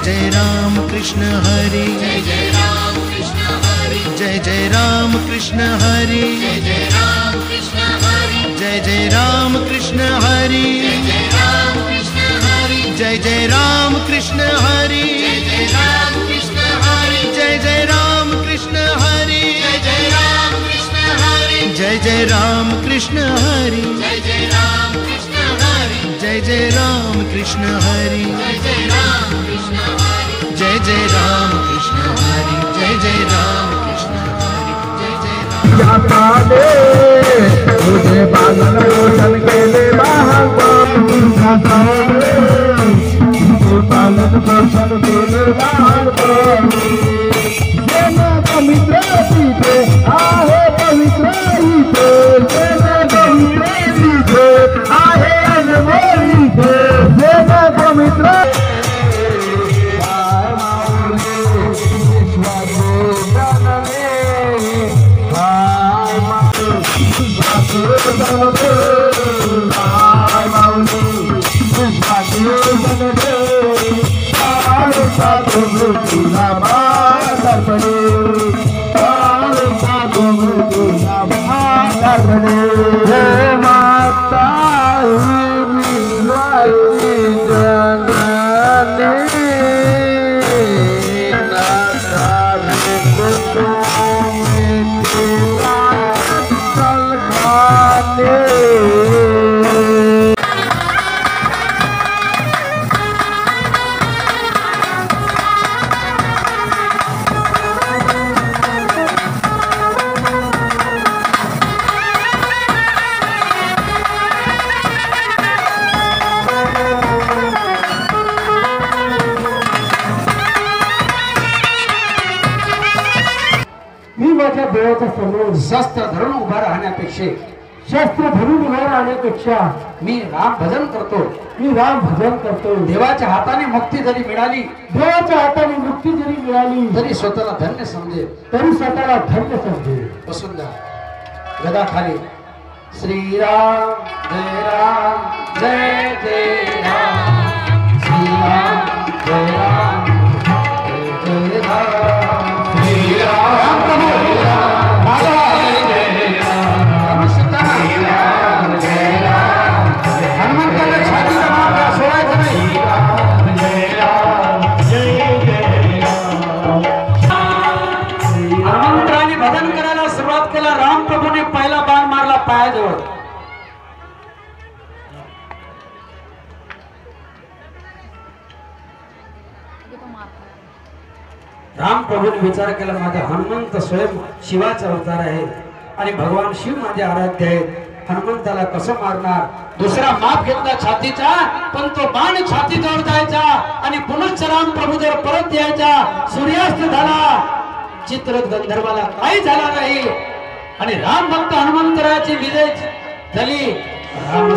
जय राम कृष्ण हरि, जय जय राम कृष्ण हरि, जय जय राम कृष्ण हरि, जय जय राम कृष्ण हरि, जय जय राम कृष्ण हरि, जय जय राम कृष्ण हरि, जय जय राम कृष्ण हरि, जय जय राम कृष्ण हरि, जय जय राम कृष्ण हरि, जय जय राम कृष्ण हरि, जय जय राम कृष्ण हरि, जय जय राम कृष्ण हरि, जय जय राम कृष्ण हरि, जय जय राम कृष्ण हरि, जय जय जाता दे तुझे बादल रोशन केले महान बादल रोशन केले महान पवित्र तिथे आहे पवित्र इथे पवित्र तिथे आहे अनमोल इथे पवित्र देवाच्या समोर शस्त्र धरून उभा राहण्यापेक्षा शस्त्र धरून उभा राहण्यापेक्षा मी राम भजन करतो, मी राम भजन करतो. देवाच्या हाताने मुक्ती जरी मिळाली, देवाच्या हाताने मुक्ती जरी मिळाली तरी स्वतःला धन्य समजे, तरी स्वतःला धन्य समजे. बसून द्या गदा खाली. श्रीराम जय राम जय जय राम, श्रीराम जय राम जय जय राम, श्रीराम जय राम जय राम, श्रीराम जय राम. हनुमंताला छाती जमा सोडायचं नाही. जय राम जय जय राम. हनुमंताने भजन करायला सुरुवात केला. राम प्रभूने पहिला बाण मारला पायाजवळ. राम प्रभूने विचार केला, माझा हनुमंत स्वयं शिवाचा अवतार आहे आणि भगवान शिव माझे आराध्य आहेत. हनुमंताला कसं मारणार? दुसरा माप घेतला छातीचा, पण तो बाण छातीजवळ जायचा आणि पुनश्च राम प्रभू जर परत यायचा. सूर्यास्त झाला, चित्र गंधर्वाला काही झाला नाही आणि राम भक्त हनुमंतराची विजय झाली. राम